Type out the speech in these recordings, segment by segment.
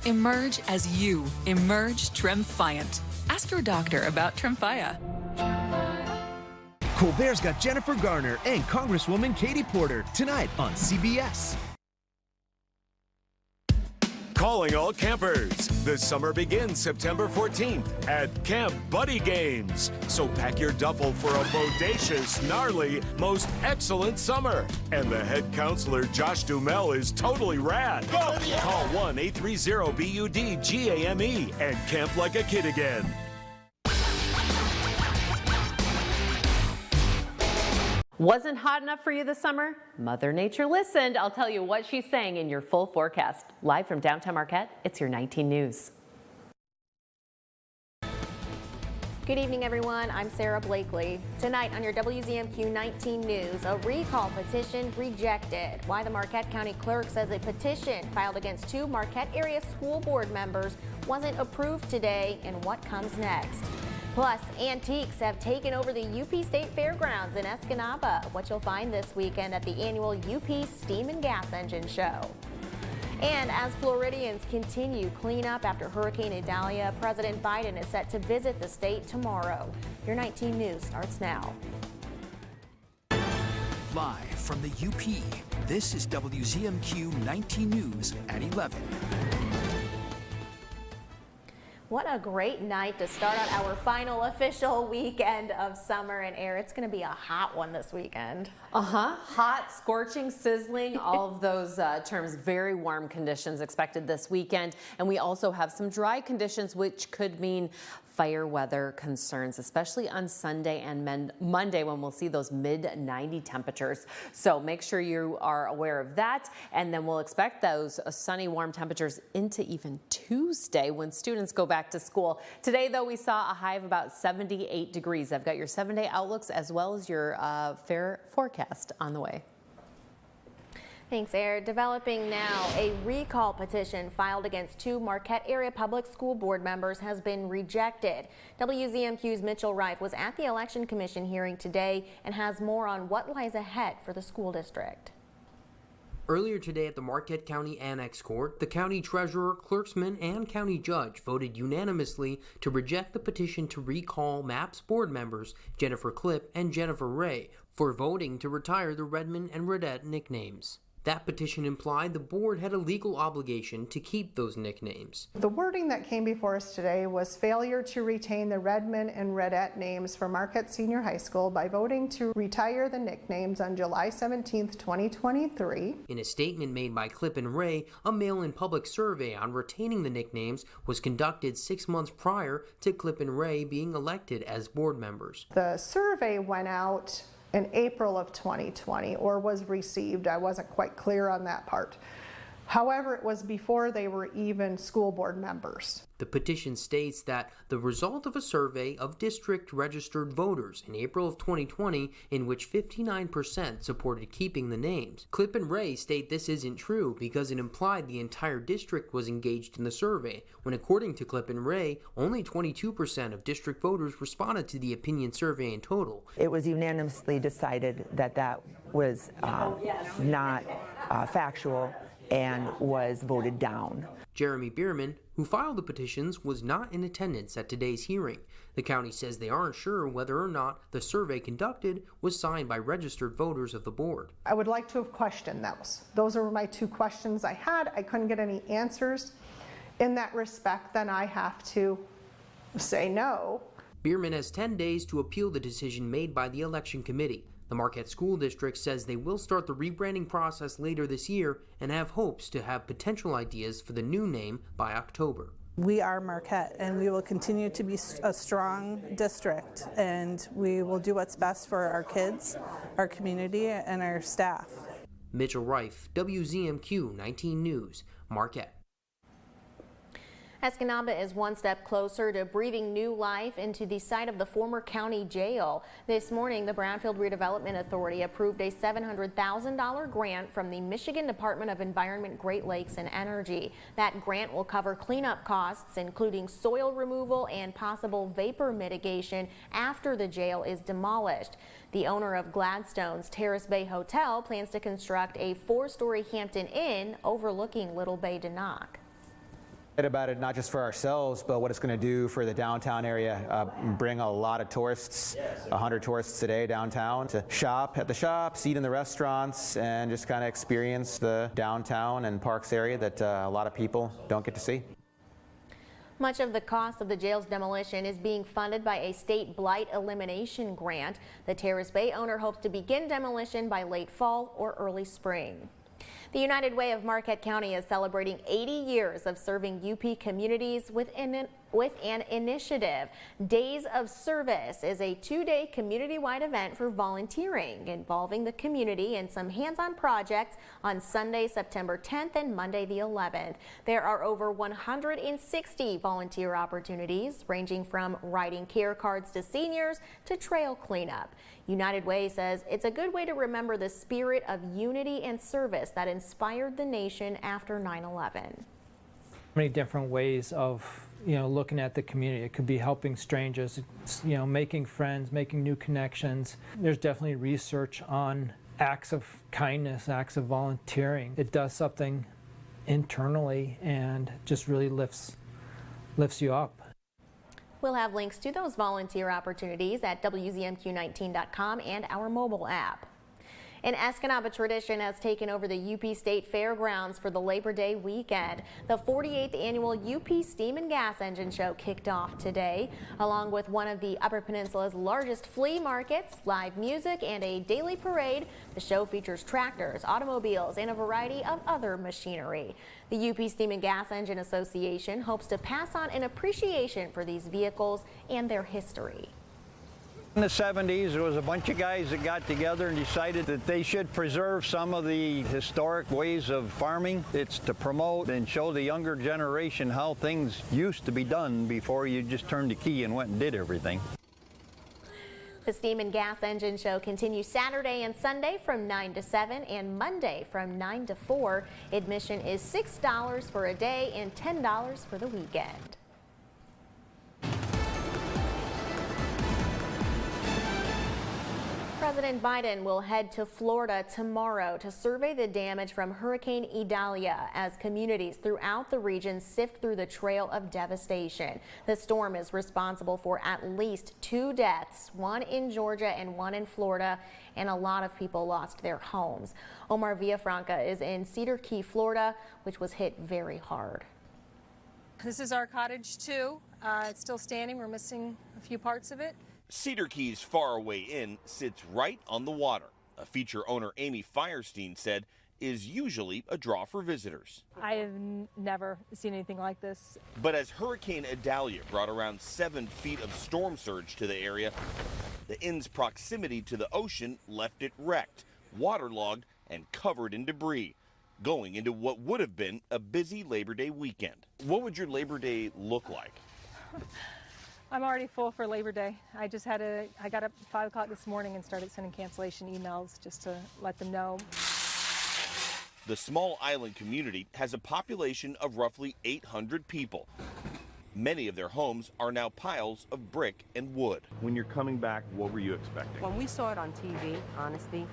Emerge as you. Emerge Tremfiant. Ask your doctor about Tremfya. Colbert's got Jennifer Garner and Congresswoman Katie Porter tonight on CBS. Calling all campers. The summer begins September 14th at Camp Buddy Games. So pack your duffel for a bodacious, gnarly, most excellent summer. And the head counselor, Josh Dumel, is totally rad. Call 1-830-BUD-GAME and camp like a kid again. Wasn't hot enough for you this summer? Mother Nature listened. I'll tell you what she's saying in your full forecast. Live from downtown Marquette, it's your 19 News. Good evening, everyone. I'm Sarah Blakely. Tonight on your WZMQ 19 News, a recall petition rejected. Why the Marquette County Clerk says a petition filed against 2 Marquette area school board members wasn't approved today, and what comes next. Plus, antiques have taken over the UP State Fairgrounds in Escanaba, what you'll find this weekend at the annual UP Steam and Gas Engine Show. And as Floridians continue cleanup after Hurricane Idalia, President Biden is set to visit the state tomorrow. Your 19 News starts now. Live from the UP, this is WZMQ 19 News at 11. What a great night to start out our final official weekend of summer and air. It's going to be a hot one this weekend. Hot, scorching, sizzling, all of those terms. Very warm conditions expected this weekend. And we also have some dry conditions, which could mean fire weather concerns, especially on Sunday and Monday when we'll see those mid-90 temperatures. So make sure you are aware of that. And then we'll expect those sunny, warm temperatures into even Tuesday when students go back to school. Today, though, we saw a high of about 78 degrees. I've got your 7-day outlooks as well as your fair forecast on the way. Thanks, Eric. Developing now, a recall petition filed against 2 Marquette area public school board members has been rejected. WZMQ's Mitchell Reif was at the Election Commission hearing today and has more on what lies ahead for the school district. Earlier today at the Marquette County Annex Court, the county treasurer, clerksman, and county judge voted unanimously to reject the petition to recall MAPS board members Jennifer Klipp and Jennifer Ray for voting to retire the Redmond and Redette nicknames. That petition implied the board had a legal obligation to keep those nicknames. The wording that came before us today was failure to retain the Redmond and Redette names for Marquette Senior High School by voting to retire the nicknames on July 17, 2023. In a statement made by Klipp and Ray, a mail-in public survey on retaining the nicknames was conducted 6 months prior to Klipp and Ray being elected as board members. The survey went out in April of 2020, or was received. I wasn't quite clear on that part. However, it was before they were even school board members. The petition states that the result of a survey of district registered voters in April of 2020, in which 59% supported keeping the names. Klipp and Ray state this isn't true because it implied the entire district was engaged in the survey, when according to Klipp and Ray, only 22% of district voters responded to the opinion survey in total. It was unanimously decided that that was not factual and was voted down. Jeremy Bierman, who filed the petitions, was not in attendance at today's hearing. The county says they aren't sure whether or not the survey conducted was signed by registered voters of the board. I would like to have questioned those. Those are my 2 questions I had. I couldn't get any answers. In that respect, then I have to say no. Bierman has 10 days to appeal the decision made by the election committee. The Marquette School District says they will start the rebranding process later this year and have hopes to have potential ideas for the new name by October. We are Marquette, and we will continue to be a strong district, and we will do what's best for our kids, our community, and our staff. Mitchell Reif, WZMQ 19 News, Marquette. Escanaba is one step closer to breathing new life into the site of the former county jail. This morning, the Brownfield Redevelopment Authority approved a $700,000 grant from the Michigan Department of Environment, Great Lakes and Energy. That grant will cover cleanup costs, including soil removal and possible vapor mitigation after the jail is demolished. The owner of Gladstone's Terrace Bay Hotel plans to construct a 4-story Hampton Inn overlooking Little Bay Denok. About it, not just for ourselves, but what it's going to do for the downtown area. Bring a lot of tourists, 100 tourists a day downtown to shop at the shops, eat in the restaurants, and just kind of experience the downtown and parks area that a lot of people don't get to see. Much of the cost of the jail's demolition is being funded by a state blight elimination grant. The Terrace Bay owner hopes to begin demolition by late fall or early spring. The United Way of Marquette County is celebrating 80 years of serving UP communities with an initiative. Days of Service is a two-day community-wide event for volunteering, involving the community in some hands-on projects on Sunday, September 10th and Monday the 11th. There are over 160 volunteer opportunities, ranging from writing care cards to seniors to trail cleanup. United Way says it's a good way to remember the spirit of unity and service that inspired the nation after 9/11. Many different ways of looking at the community. It could be helping strangers, it's, making friends, making new connections. There's definitely research on acts of kindness, acts of volunteering. It does something internally and just really lifts you up. We'll have links to those volunteer opportunities at WZMQ19.com and our mobile app. An Escanaba tradition has taken over the UP State Fairgrounds for the Labor Day weekend. The 48th annual UP Steam and Gas Engine Show kicked off today, along with one of the Upper Peninsula's largest flea markets, live music, and a daily parade. The show features tractors, automobiles, and a variety of other machinery. The UP Steam and Gas Engine Association hopes to pass on an appreciation for these vehicles and their history. In the 70s, there was a bunch of guys that got together and decided that they should preserve some of the historic ways of farming. It's to promote and show the younger generation how things used to be done before you just turned the key and went and did everything. The Steam and Gas Engine Show continues Saturday and Sunday from 9 to 7 and Monday from 9 to 4. Admission is $6 for a day and $10 for the weekend. President Biden will head to Florida tomorrow to survey the damage from Hurricane Idalia as communities throughout the region sift through the trail of devastation. The storm is responsible for at least 2 deaths, one in Georgia and one in Florida, and a lot of people lost their homes. Omar Villafranca is in Cedar Key, Florida, which was hit very hard. This is our cottage too. It's still standing. We're missing a few parts of it. Cedar Key's Faraway Inn sits right on the water. A feature owner, Amy Firestein, said is usually a draw for visitors. I have never seen anything like this. But as Hurricane Idalia brought around 7 feet of storm surge to the area, the inn's proximity to the ocean left it wrecked, waterlogged, and covered in debris, going into what would have been a busy Labor Day weekend. What would your Labor Day look like? I'm already full for Labor Day. I got up at 5 o'clock this morning and started sending cancellation emails just to let them know. The small island community has a population of roughly 800 people. Many of their homes are now piles of brick and wood. When you're coming back, what were you expecting? When we saw it on TV, honestly,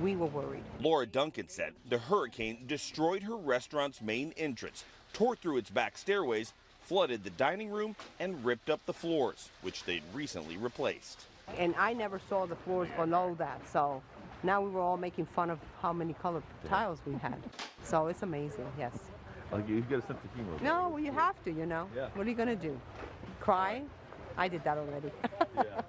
we were worried. Laura Duncan said the hurricane destroyed her restaurant's main entrance, tore through its back stairways, flooded the dining room, and ripped up the floors, which they'd recently replaced. And I never saw the floors below that, so now we were all making fun of how many colored tiles we had. So it's amazing, yes. Like, you get a sense of humor. No, well, you have to, Yeah. What are you going to do? Cry? I did that already. Yeah.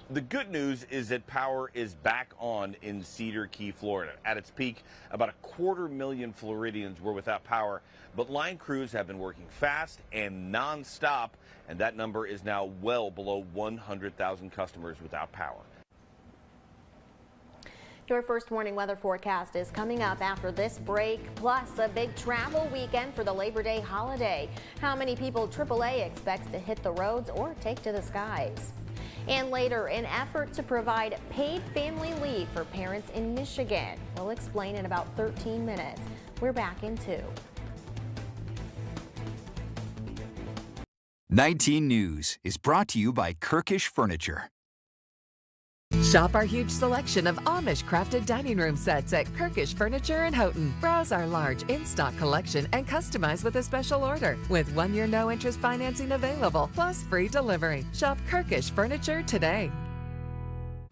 The good news is that power is back on in Cedar Key, Florida. At its peak, about 250,000 Floridians were without power, but line crews have been working fast and non-stop, and that number is now well below 100,000 customers without power. Your first morning weather forecast is coming up after this break, plus a big travel weekend for the Labor Day holiday. How many people AAA expects to hit the roads or take to the skies? And later, an effort to provide paid family leave for parents in Michigan. We'll explain in about 13 minutes. We're back in 2. 19 News is brought to you by Kirkish Furniture. Shop our huge selection of Amish crafted dining room sets at Kirkish Furniture in Houghton. Browse our large in-stock collection and customize with a special order with 1-year no-interest financing available, plus free delivery. Shop Kirkish Furniture today.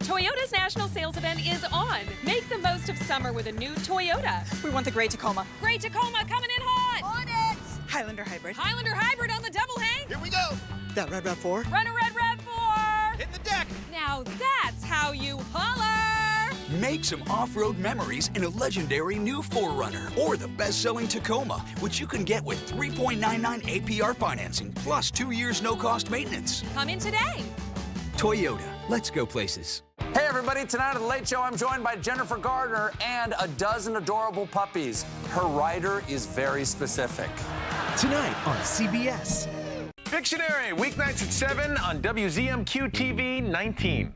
Toyota's national sales event is on. Make the most of summer with a new Toyota. We want the gray Tacoma. Gray Tacoma coming in hot. On it! Highlander Hybrid. Highlander Hybrid on the double hang. Here we go. That Red RAV4. Run a Red RAV4. Hit the deck. Now that's how you holler. Make some off-road memories in a legendary new 4Runner or the best-selling Tacoma, which you can get with 3.99 APR financing plus 2 years no-cost maintenance. Come in today. Toyota, let's go places. Hey everybody, tonight on The Late Show, I'm joined by Jennifer Gardner and a dozen adorable puppies. Her rider is very specific. Tonight on CBS. Dictionary, weeknights at 7 on WZMQ TV 19.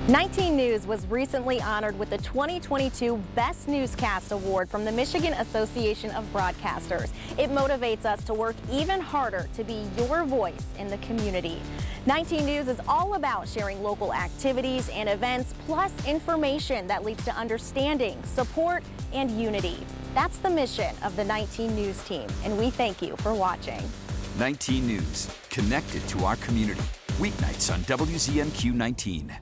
19 News was recently honored with the 2022 Best Newscast Award from the Michigan Association of Broadcasters. It motivates us to work even harder to be your voice in the community. 19 News is all about sharing local activities and events, plus information that leads to understanding, support, and unity. That's the mission of the 19 News team, and we thank you for watching. 19 News, connected to our community. Weeknights on WZMQ 19.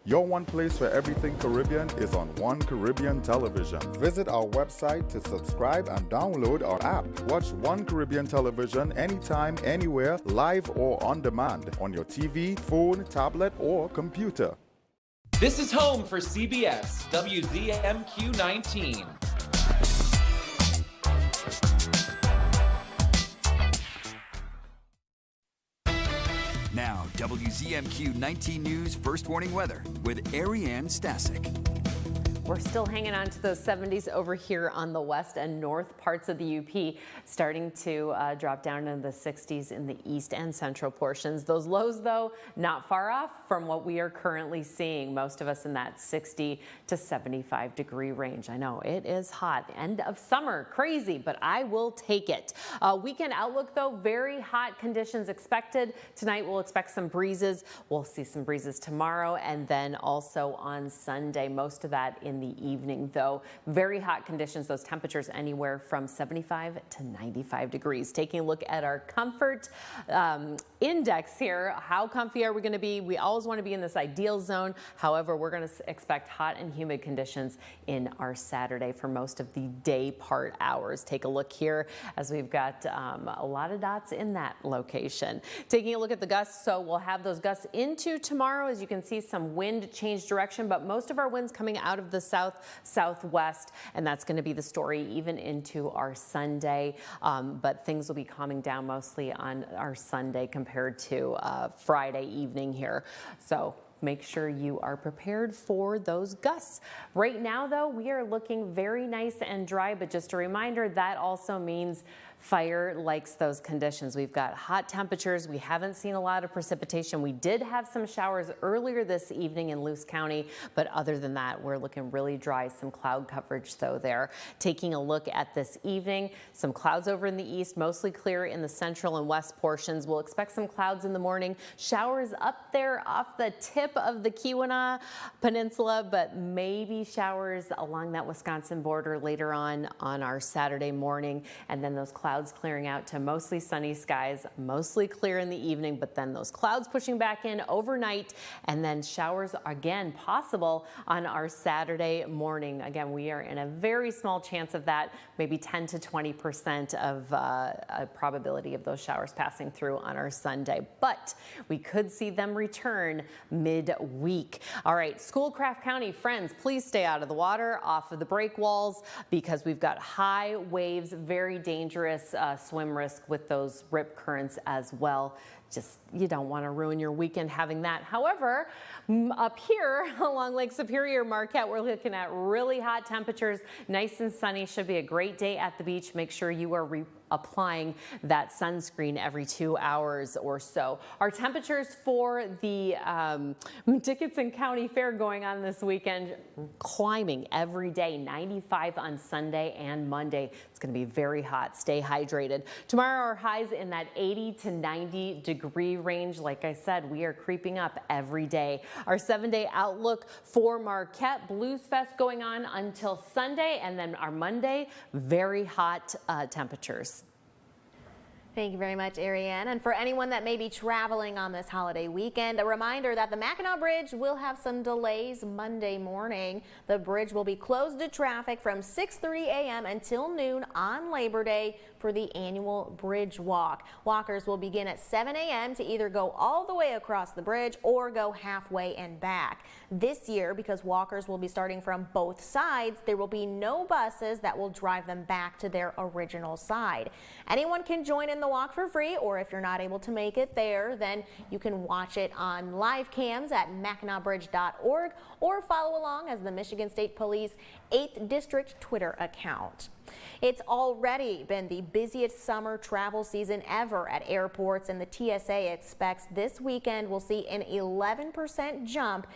Your one place for everything Caribbean is on One Caribbean Television. Visit our website to subscribe and download our app. Watch One Caribbean Television anytime, anywhere, live or on demand on your TV, phone, tablet, or computer. This is home for CBS, WZMQ 19. Now, WZMQ 19 News First Warning Weather with Ariane Stasek. We're still hanging on to those 70s over here on the west and north parts of the UP, starting to drop down into the 60s in the east and central portions. Those lows, though, not far off from what we are currently seeing. Most of us in that 60 to 75 degree range. I know it is hot. End of summer, crazy, but I will take it. Weekend outlook, though, very hot conditions expected. Tonight we'll expect some breezes. We'll see some breezes tomorrow and then also on Sunday. Most of that in the evening, though. Very hot conditions, those temperatures anywhere from 75 to 95 degrees. Taking a look at our comfort index here. How comfy are we going to be? We always want to be in this ideal zone. However, we're going to expect hot and humid conditions in our Saturday for most of the day part hours. Take a look here as we've got a lot of dots in that location. Taking a look at the gusts, so we'll have those gusts into tomorrow. As you can see, some wind change direction, but most of our winds coming out of the southwest, and that's going to be the story even into our Sunday, but things will be calming down mostly on our Sunday compared to Friday evening here. So make sure you are prepared for those gusts. Right now, though, we are looking very nice and dry, but just a reminder, that also means fire likes those conditions. We've got hot temperatures. We haven't seen a lot of precipitation. We did have some showers earlier this evening in Luce County, but other than that, we're looking really dry. Some cloud coverage, though, there. Taking a look at this evening, some clouds over in the east, mostly clear in the central and west portions. We'll expect some clouds in the morning. Showers up there off the tip of the Keweenaw Peninsula, but maybe showers along that Wisconsin border later on our Saturday morning, and then those clouds clearing out to mostly sunny skies, mostly clear in the evening, but then those clouds pushing back in overnight, and then showers again possible on our Saturday morning. Again, we are in a very small chance of that, maybe 10 to 20% of a probability of those showers passing through on our Sunday, but we could see them return midweek. All right, Schoolcraft County friends, please stay out of the water, off of the break walls, because we've got high waves, very dangerous swim risk with those rip currents as well. Just, you don't want to ruin your weekend having that. However, up here along Lake Superior, Marquette, we're looking at really hot temperatures, nice and sunny. Should be a great day at the beach. Make sure you are applying that sunscreen every 2 hours or so. Our temperatures for the Dickinson County Fair going on this weekend climbing every day, 95 on Sunday and Monday. It's going to be very hot. Stay hydrated. Tomorrow, our highs in that 80 to 90 degree range. Like I said, we are creeping up every day. Our 7-day outlook for Marquette, Blues Fest going on until Sunday, and then our Monday, very hot temperatures. Thank you very much, Ariane. And for anyone that may be traveling on this holiday weekend, a reminder that the Mackinac Bridge will have some delays Monday morning. The bridge will be closed to traffic from 6:30 a.m. until noon on Labor Day for the annual Bridge Walk. Walkers will begin at 7 a.m. to either go all the way across the bridge or go halfway and back. This year, because walkers will be starting from both sides, there will be no buses that will drive them back to their original side. Anyone can join in the walk for free, or if you're not able to make it there, then you can watch it on live cams at MackinacBridge.org or follow along as the Michigan State Police 8th District Twitter account. It's already been the busiest summer travel season ever at airports, and the TSA expects this weekend will see an 11% jump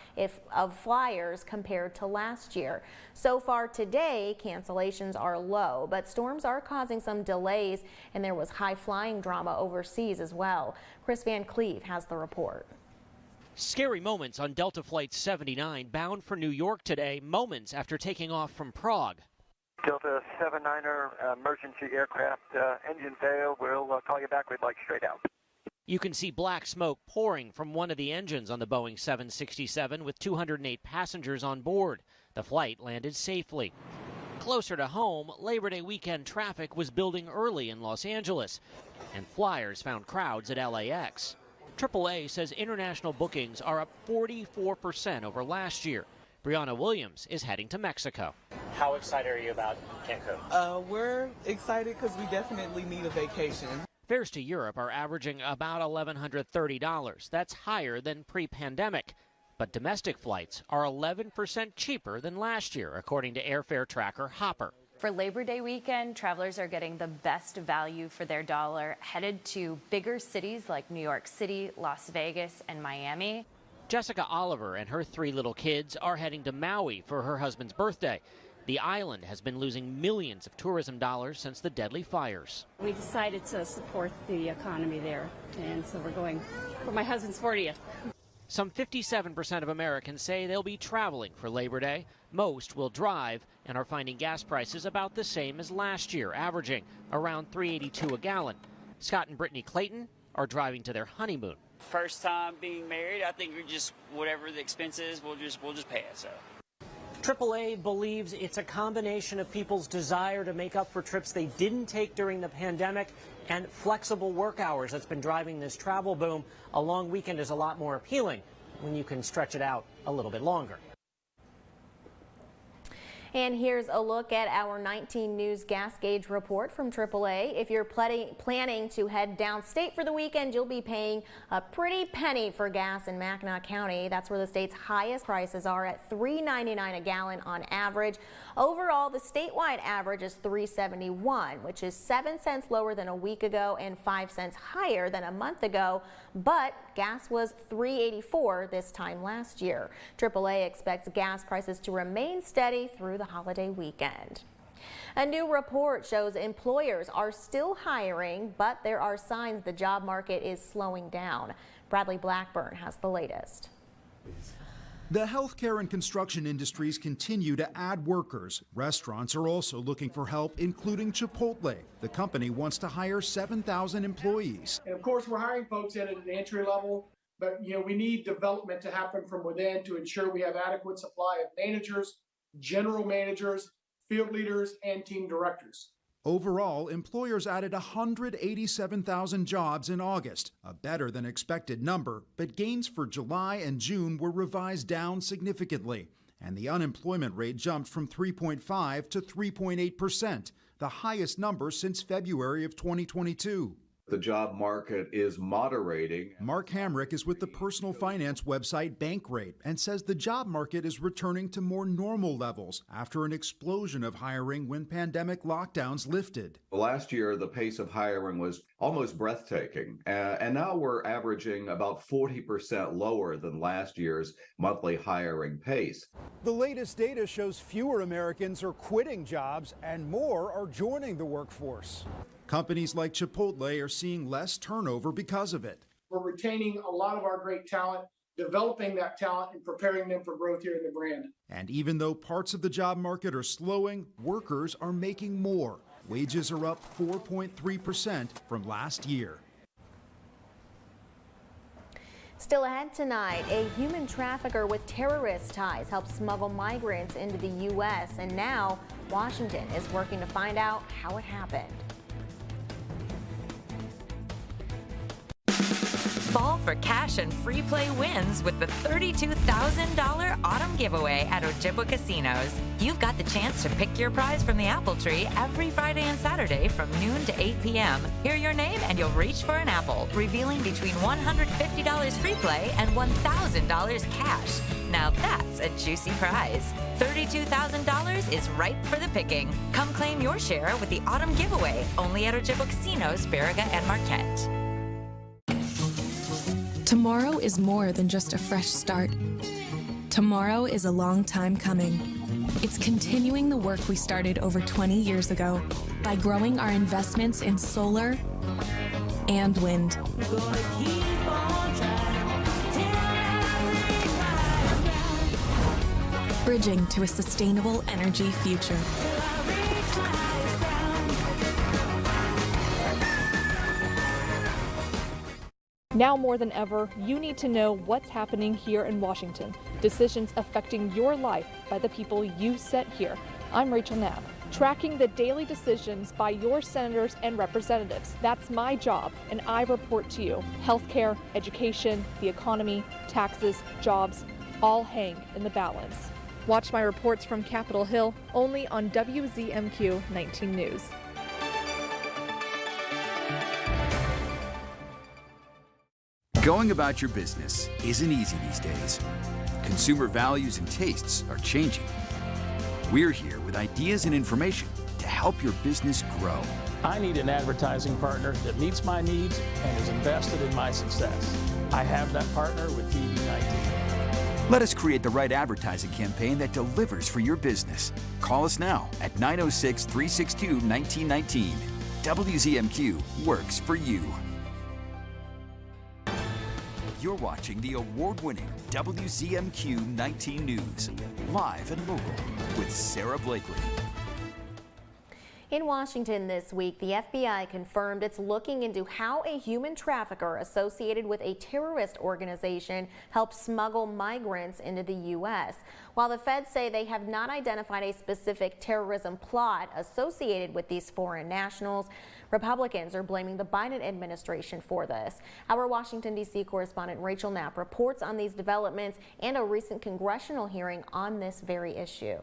of flyers compared to last year. So far today, cancellations are low, but storms are causing some delays, and there was high flying drama overseas as well. Chris Van Cleve has the report. Scary moments on Delta Flight 79 bound for New York today, moments after taking off from Prague. Delta 79er emergency aircraft engine failed. We'll call you back. We'd like straight out. You can see black smoke pouring from one of the engines on the Boeing 767 with 208 passengers on board. The flight landed safely. Closer to home, Labor Day weekend traffic was building early in Los Angeles, and flyers found crowds at LAX. AAA says international bookings are up 44% over last year. Brianna Williams is heading to Mexico. How excited are you about Cancun? We're excited because we definitely need a vacation. Fares to Europe are averaging about $1,130. That's higher than pre-pandemic. But domestic flights are 11% cheaper than last year, according to airfare tracker Hopper. For Labor Day weekend, travelers are getting the best value for their dollar, headed to bigger cities like New York City, Las Vegas, and Miami. Jessica Oliver and her 3 little kids are heading to Maui for her husband's birthday. The island has been losing millions of tourism dollars since the deadly fires. We decided to support the economy there, and so we're going for my husband's 40th. Some 57% of Americans say they'll be traveling for Labor Day. Most will drive and are finding gas prices about the same as last year, averaging around $3.82 a gallon. Scott and Brittany Clayton are driving to their honeymoon. First time being married, I think we're just, whatever the expense is, we'll just pay it. So. AAA believes it's a combination of people's desire to make up for trips they didn't take during the pandemic and flexible work hours that's been driving this travel boom. A long weekend is a lot more appealing when you can stretch it out a little bit longer. And here's a look at our 19 News gas gauge report from AAA. If you're planning to head downstate for the weekend, you'll be paying a pretty penny for gas in Mackinac County. That's where the state's highest prices are at $3.99 a gallon on average. Overall, the statewide average is $3.71, which is 7 cents lower than a week ago and 5 cents higher than a month ago. But gas was $3.84 this time last year. AAA expects gas prices to remain steady through the holiday weekend. A new report shows employers are still hiring, but there are signs the job market is slowing down. Bradley Blackburn has the latest. The healthcare and construction industries continue to add workers. Restaurants are also looking for help, including Chipotle. The company wants to hire 7,000 employees. And of course, we're hiring folks in at an entry level, but we need development to happen from within to ensure we have adequate supply of managers, general managers, field leaders, and team directors. Overall, employers added 187,000 jobs in August, a better than expected number, but gains for July and June were revised down significantly, and the unemployment rate jumped from 3.5 to 3.8%, the highest number since February of 2022. The job market is moderating. Mark Hamrick is with the personal finance website Bankrate and says the job market is returning to more normal levels after an explosion of hiring when pandemic lockdowns lifted. Last year, the pace of hiring was almost breathtaking, and now we're averaging about 40% lower than last year's monthly hiring pace. The latest data shows fewer Americans are quitting jobs and more are joining the workforce. Companies like Chipotle are seeing less turnover because of it. We're retaining a lot of our great talent, developing that talent, and preparing them for growth here in the brand. And even though parts of the job market are slowing, workers are making more. Wages are up 4.3% from last year. Still ahead tonight, a human trafficker with terrorist ties helped smuggle migrants into the U.S. And now Washington is working to find out how it happened. Fall for cash and free play wins with the $32,000 autumn giveaway at Ojibwa Casinos. You've got the chance to pick your prize from the apple tree every Friday and Saturday from noon to 8 p.m. Hear your name and you'll reach for an apple, revealing between $150 free play and $1,000 cash. Now that's a juicy prize. $32,000 is ripe for the picking. Come claim your share with the autumn giveaway, only at Ojibwa Casinos, Baraga, and Marquette. Tomorrow is more than just a fresh start. Tomorrow is a long time coming. It's continuing the work we started over 20 years ago by growing our investments in solar and wind. Bridging to a sustainable energy future. Now more than ever, you need to know what's happening here in Washington. Decisions affecting your life by the people you set here. I'm Rachel Knapp. Tracking the daily decisions by your senators and representatives. That's my job, and I report to you. Healthcare, education, the economy, taxes, jobs, all hang in the balance. Watch my reports from Capitol Hill only on WZMQ 19 News. Going about your business isn't easy these days. Consumer values and tastes are changing. We're here with ideas and information to help your business grow. I need an advertising partner that meets my needs and is invested in my success. I have that partner with TV19. Let us create the right advertising campaign that delivers for your business. Call us now at 906-362-1919. WZMQ works for you. You're watching the award-winning WZMQ 19 News, live and local with Sarah Blakely. In Washington this week, the FBI confirmed it's looking into how a human trafficker associated with a terrorist organization helped smuggle migrants into the U.S. While the feds say they have not identified a specific terrorism plot associated with these foreign nationals, Republicans are blaming the Biden administration for this. Our Washington, D.C. correspondent Rachel Knapp reports on these developments and a recent congressional hearing on this very issue.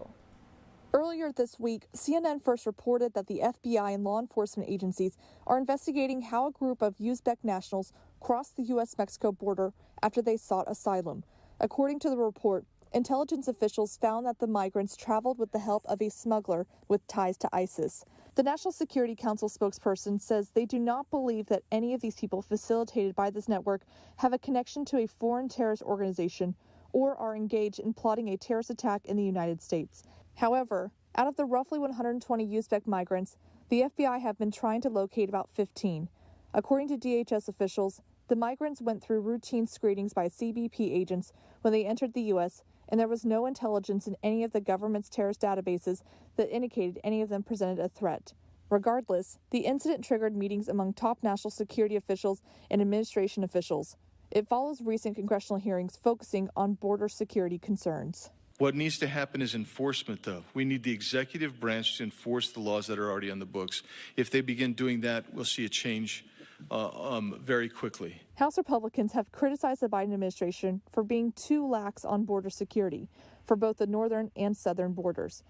Earlier this week, CNN first reported that the FBI and law enforcement agencies are investigating how a group of Uzbek nationals crossed the U.S.-Mexico border after they sought asylum. According to the report, intelligence officials found that the migrants traveled with the help of a smuggler with ties to ISIS. The National Security Council spokesperson says they do not believe that any of these people facilitated by this network have a connection to a foreign terrorist organization or are engaged in plotting a terrorist attack in the United States. However, out of the roughly 120 Uzbek migrants, the FBI have been trying to locate about 15. According to DHS officials, the migrants went through routine screenings by CBP agents when they entered the U.S., and there was no intelligence in any of the government's terrorist databases that indicated any of them presented a threat. Regardless, the incident triggered meetings among top national security officials and administration officials. It follows recent congressional hearings focusing on border security concerns. What needs to happen is enforcement, though. We need the executive branch to enforce the laws that are already on the books. If they begin doing that, we'll see a change very quickly. House Republicans have criticized the Biden administration for being too lax on border security for both the northern and southern borders.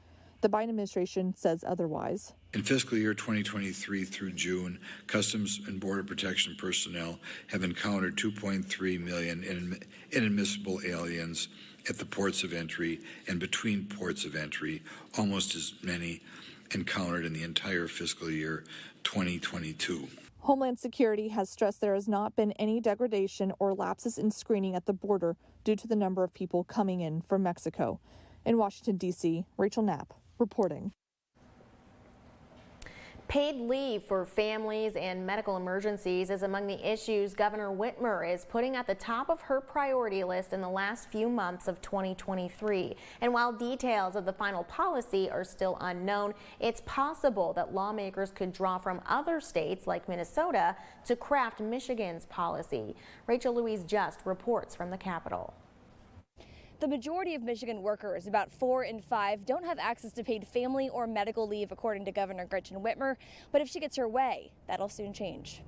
The Biden administration says otherwise. In fiscal year 2023 through June, Customs and Border Protection personnel have encountered 2.3 million inadmissible aliens at the ports of entry and between ports of entry, almost as many encountered in the entire fiscal year 2022. Homeland Security has stressed there has not been any degradation or lapses in screening at the border due to the number of people coming in from Mexico. In Washington, D.C., Rachel Knapp reporting. Paid leave for families and medical emergencies is among the issues Governor Whitmer is putting at the top of her priority list in the last few months of 2023. And while details of the final policy are still unknown, it's possible that lawmakers could draw from other states like Minnesota to craft Michigan's policy. Rachel Louise Just reports from the Capitol. The majority of Michigan workers, about 4 in 5, don't have access to paid family or medical leave, according to Governor Gretchen Whitmer. But if she gets her way, that'll soon change.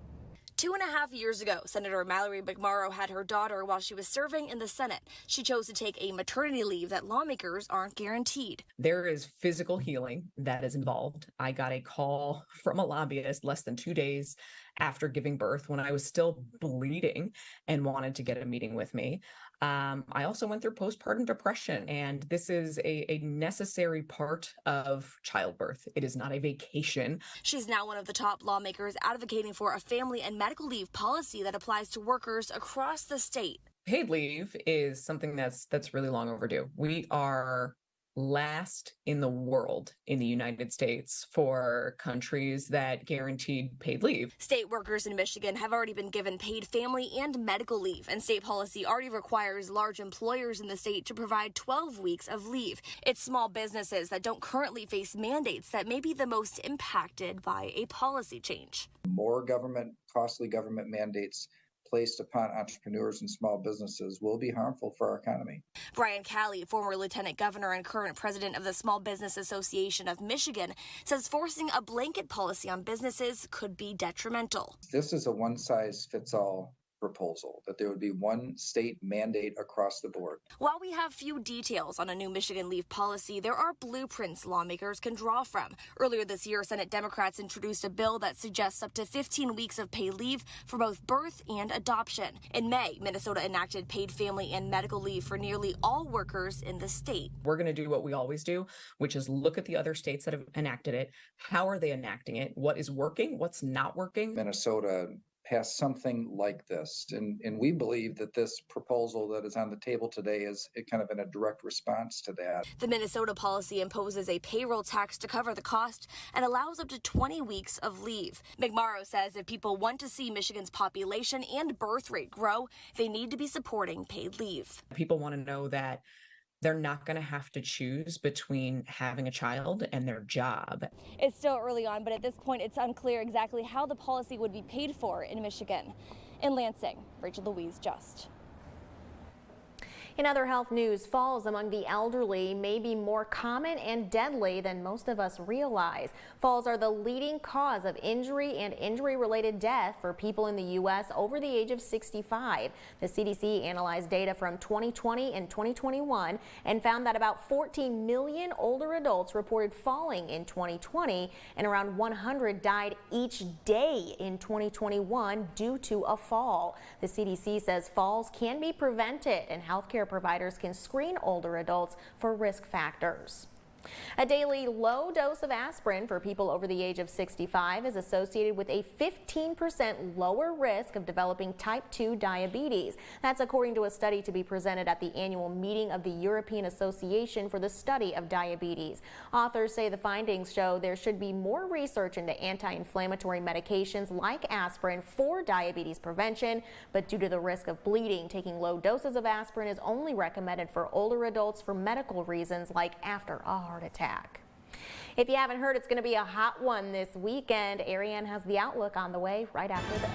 2.5 years ago, Senator Mallory McMorrow had her daughter while she was serving in the Senate. She chose to take a maternity leave that lawmakers aren't guaranteed. There is physical healing that is involved. I got a call from a lobbyist less than 2 days after giving birth when I was still bleeding and wanted to get a meeting with me. I also went through postpartum depression, and this is a necessary part of childbirth. It is not a vacation. She's now one of the top lawmakers advocating for a family and medical leave policy that applies to workers across the state. Paid leave is something that's really long overdue. We are last in the world in the United States for countries that guaranteed paid leave. State workers in Michigan have already been given paid family and medical leave, and state policy already requires large employers in the state to provide 12 weeks of leave. It's small businesses that don't currently face mandates that may be the most impacted by a policy change. More costly government mandates placed upon entrepreneurs and small businesses will be harmful for our economy. Brian Calley, former lieutenant governor and current president of the Small Business Association of Michigan, says forcing a blanket policy on businesses could be detrimental. This is a one-size-fits-all proposal, that there would be one state mandate across the board. While we have few details on a new Michigan leave policy, there are blueprints lawmakers can draw from. Earlier this year, Senate Democrats introduced a bill that suggests up to 15 weeks of paid leave for both birth and adoption. In May, Minnesota enacted paid family and medical leave for nearly all workers in the state. We're going to do what we always do, which is look at the other states that have enacted it. How are they enacting it? What is working? What's not working? Minnesota passed something like this. And we believe that this proposal that is on the table today is kind of in a direct response to that. The Minnesota policy imposes a payroll tax to cover the cost and allows up to 20 weeks of leave. McMorrow says if people want to see Michigan's population and birth rate grow, they need to be supporting paid leave. People want to know that they're not going to have to choose between having a child and their job. It's still early on, but at this point, it's unclear exactly how the policy would be paid for in Michigan. In Lansing, Rachel Louise Just. In other health news, falls among the elderly may be more common and deadly than most of us realize. Falls are the leading cause of injury and injury-related death for people in the U.S. over the age of 65. The CDC analyzed data from 2020 and 2021 and found that about 14 million older adults reported falling in 2020, and around 100 died each day in 2021 due to a fall. The CDC says falls can be prevented, and healthcare providers can screen older adults for risk factors. A daily low dose of aspirin for people over the age of 65 is associated with a 15% lower risk of developing type 2 diabetes. That's according to a study to be presented at the annual meeting of the European Association for the Study of Diabetes. Authors say the findings show there should be more research into anti-inflammatory medications like aspirin for diabetes prevention, but due to the risk of bleeding, taking low doses of aspirin is only recommended for older adults for medical reasons like after a heart attack. If you haven't heard, it's going to be a hot one this weekend. Ariane has the outlook on the way right after this.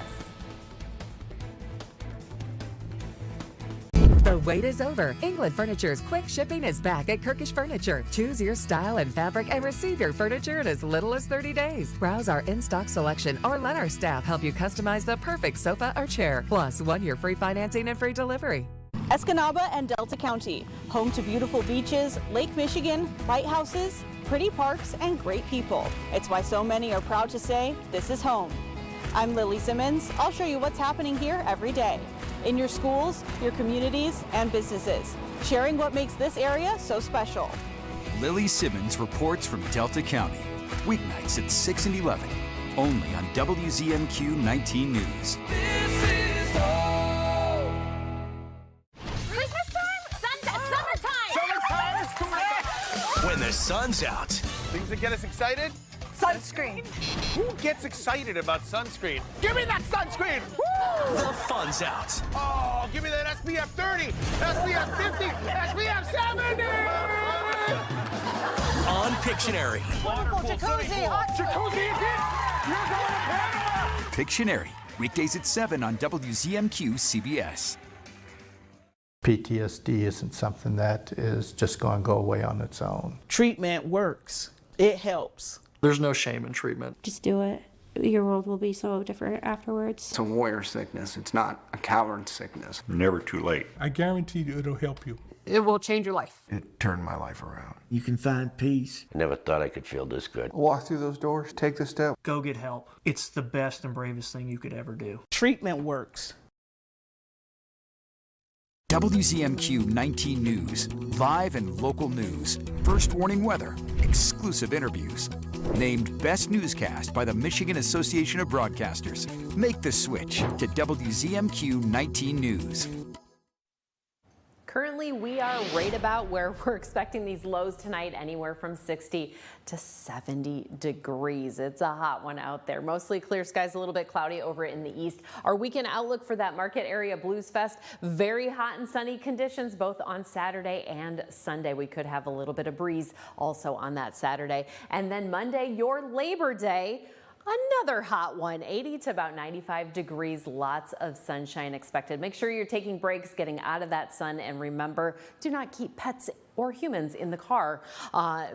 The wait is over. England Furniture's quick shipping is back at Kirkish Furniture. Choose your style and fabric and receive your furniture in as little as 30 days. Browse our in-stock selection or let our staff help you customize the perfect sofa or chair. Plus 1 year free financing and free delivery. Escanaba and Delta County, home to beautiful beaches, Lake Michigan, lighthouses, pretty parks, and great people. It's why so many are proud to say this is home. I'm Lily Simmons. I'll show you what's happening here every day. In your schools, your communities, and businesses. Sharing what makes this area so special. Lily Simmons reports from Delta County. Weeknights at 6 and 11. Only on WZMQ 19 News. Christmas time? Summertime! When the sun's out. Things that get us excited? Sunscreen. Who gets excited about sunscreen? Give me that sunscreen! Woo! The fun's out. Oh, give me that SPF 30, SPF 50, SPF 70! On Pictionary. Wonderful jacuzzi, hot jacuzzi again! You're going to Panama! Pictionary. Weekdays at 7 on WZMQ CBS. PTSD isn't something that is just going to go away on its own. Treatment works. It helps. There's no shame in treatment. Just do it. Your world will be so different afterwards. It's a warrior sickness. It's not a coward sickness. Never too late. I guarantee you it'll help you. It will change your life. It turned my life around. You can find peace. I never thought I could feel this good. Walk through those doors, take the step. Go get help. It's the best and bravest thing you could ever do. Treatment works. WZMQ 19 News. Live and local news. First warning weather. Exclusive interviews. Named Best Newscast by the Michigan Association of Broadcasters. Make the switch to WZMQ 19 News. Currently, we are right about where we're expecting these lows tonight, anywhere from 60 to 70 degrees. It's a hot one out there. Mostly clear skies, a little bit cloudy over in the east. Our weekend outlook for that Market Area Blues Fest, very hot and sunny conditions both on Saturday and Sunday. We could have a little bit of breeze also on that Saturday. And then Monday, your Labor Day. Another hot one, 80 to about 95 degrees, lots of sunshine expected. Make sure you're taking breaks, getting out of that sun, and remember, do not keep pets or humans in the car.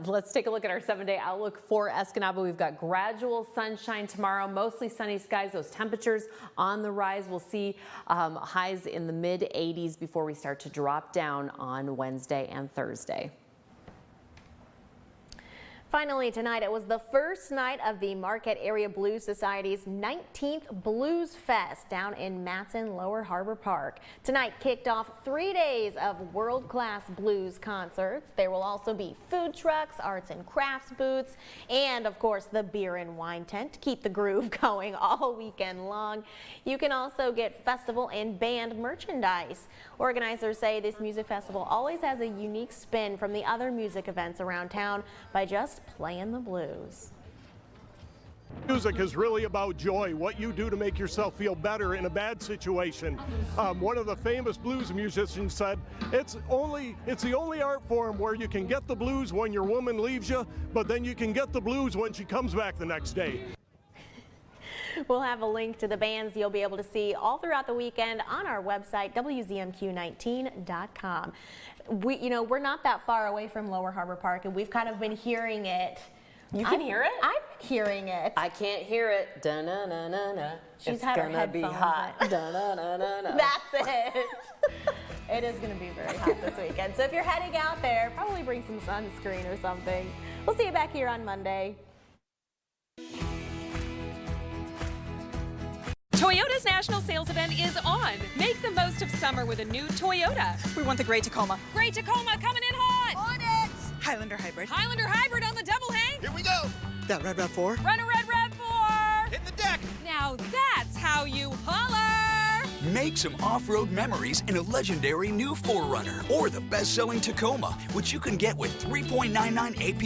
Let's take a look at our 7-day outlook for Escanaba. We've got gradual sunshine tomorrow, mostly sunny skies. Those temperatures on the rise. We'll see highs in the mid 80s before we start to drop down on Wednesday and Thursday. Finally tonight, it was the first night of the Marquette Area Blues Society's 19th Blues Fest down in Matson Lower Harbor Park. Tonight kicked off 3 days of world-class blues concerts. There will also be food trucks, arts and crafts booths, and of course the beer and wine tent to keep the groove going all weekend long. You can also get festival and band merchandise. Organizers say this music festival always has a unique spin from the other music events around town by just playing the blues. Music is really about joy, what you do to make yourself feel better in a bad situation. One of the famous blues musicians said, it's the only art form where you can get the blues when your woman leaves you, but then you can get the blues when she comes back the next day. We'll have a link to the bands you'll be able to see all throughout the weekend on our website, WZMQ19.com. We're not that far away from Lower Harbor Park, and we've kind of been hearing it. You can hear it? I'm hearing it. I can't hear it. Da-na-na-na-na. She's had her headphones. It's gonna be hot. Da-na-na-na-na. That's it. It is going to be very hot this weekend. So if you're heading out there, probably bring some sunscreen or something. We'll see you back here on Monday. Toyota's national sales event is on. Make the most of summer with a new Toyota. We want the gray Tacoma. Gray Tacoma coming in hot. On it. Highlander Hybrid. Highlander Hybrid on the double hang. Here we go. That red RAV4. Run a red RAV4. Hit the deck. Now that's how you holler. Make some off-road memories in a legendary new 4Runner or the best-selling Tacoma, which you can get with 3.99 APR.